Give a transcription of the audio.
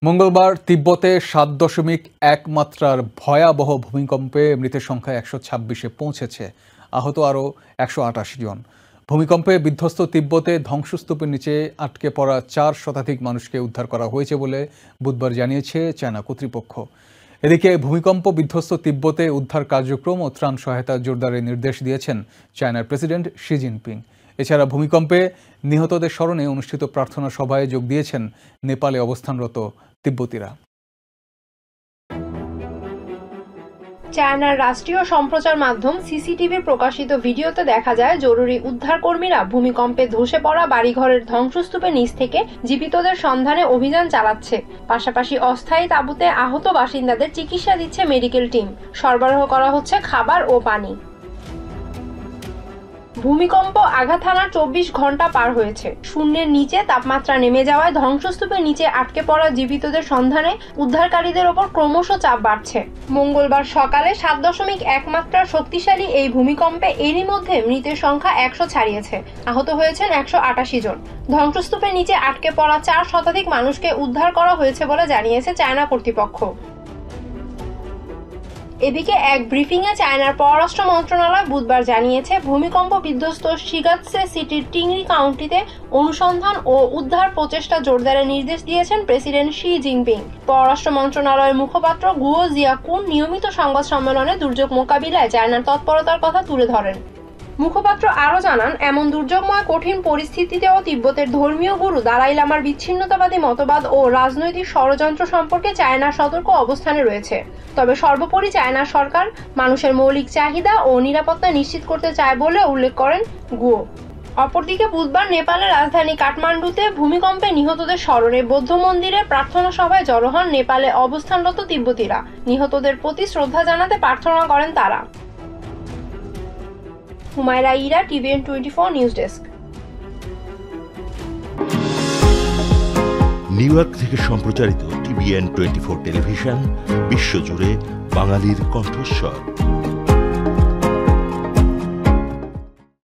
মঙ্গলবার তিব্বতে ৭.১ মাত্রার ভয়াবহ ভূমিকম্পে মৃতের সংখ্যা ১২৬-এ পৌঁছেছে। আহত আরও ১৮৮ জন। ভূমিকম্পে বিধ্বস্ত তিব্বতে ধ্বংসস্তূপের নিচে আটকে পড়া ৪ শতাধিক মানুষকে উদ্ধার করা হয়েছে বলে বুধবার জানিয়েছে চায়না কর্তৃপক্ষ। এদিকে ভূমিকম্প বিধ্বস্ত তিব্বতে উদ্ধার কার্যক্রম ও ত্রাণ সহায়তা জোরদারের নির্দেশ দিয়েছেন চায়নার প্রেসিডেন্ট শি জিনপিং। এছাড়া ভূমিকম্পে নিহতদের স্মরণে অনুষ্ঠিত প্রার্থনা সভায় যোগ দিয়েছেন নেপালে অবস্থানরত তিব্বতীরা। চায়নার রাষ্ট্রীয় সম্প্রচার মাধ্যম সিসিটিভির প্রকাশিত ভিডিওতে দেখা যায় জরুরি উদ্ধার কর্মীরা ভূমিকম্পে ধসে পড়া বাড়িঘরের ধ্বংসস্তূপের নিচ থেকে জীবিতদের সন্ধানে অভিযান চালাচ্ছে। পাশাপাশি অস্থায়ী তাঁবুতে আহত বাসিন্দাদের চিকিৎসা দিচ্ছে মেডিকেল টিম। সরবরাহ করা হচ্ছে খাবার ও পানি। ভূমিকম্প আঘাত হানার ২৪ ঘন্টা পার হয়েছে। শূন্যের নিচে তাপমাত্রা নেমে যাওয়ায় ধ্বংসস্তূপের নিচে আটকে পড়া জীবিতদের সন্ধানে উদ্ধারকারীদের ওপর ক্রমশ চাপ বাড়ছে। মঙ্গলবার সকালে ৭.১ মাত্রার শক্তিশালী এই ভূমিকম্পে এরই মধ্যে মৃতের সংখ্যা ১০০ ছাড়িয়েছে। আহত হয়েছেন ১৮৮ জন। ধ্বংসস্তূপের নিচে আটকে পড়া ৪ শতাধিক মানুষকে উদ্ধার করা হয়েছে বলে জানিয়েছে চায়না কর্তৃপক্ষ। এদিকে এক ব্রিফিংয়ে চায়নার পররাষ্ট্র মন্ত্রণালয় বুধবার জানিয়েছে, ভূমিকম্প বিধ্বস্ত শিগাৎসে সিটির টিংরি কাউন্টিতে অনুসন্ধান ও উদ্ধার প্রচেষ্টা জোরদারের নির্দেশ দিয়েছেন প্রেসিডেন্ট শি জিনপিং। পররাষ্ট্র মন্ত্রণালয়ের মুখপাত্র গুয়ো জিয়াকুন নিয়মিত সংবাদ সম্মেলনে দুর্যোগ মোকাবিলায় চায়নার তৎপরতার কথা তুলে ধরেন। মুখপাত্র আরও জানান, এমন দুর্যোগময় কঠিন পরিস্থিতিতেও তিব্বতের ধর্মীয় গুরু দালাই লামার বিচ্ছিন্নতাবাদী মতবাদ ও রাজনৈতিক ষড়যন্ত্র সম্পর্কে চায়নার সতর্ক অবস্থানে রয়েছে। তবে সর্বোপরি চায়নার সরকার মানুষের মৌলিক চাহিদা ও নিরাপত্তা নিশ্চিত করতে চায় বলে উল্লেখ করেন গুয়ো। অপরদিকে বুধবার নেপালের রাজধানী কাঠমান্ডুতে ভূমিকম্পে নিহতদের স্মরণে বৌদ্ধ মন্দিরে প্রার্থনা সভায় জড়ো হন নেপালে অবস্থানরত তিব্বতীরা। নিহতদের প্রতি শ্রদ্ধা জানাতে প্রার্থনা করেন তারা। Humaira Ira, TVN 24 news desk. New York থেকে সম্প্রচারিত টিভিএন 24 টেলিভিশন বিশ্বজুড়ে বাঙালির কণ্ঠস্বর।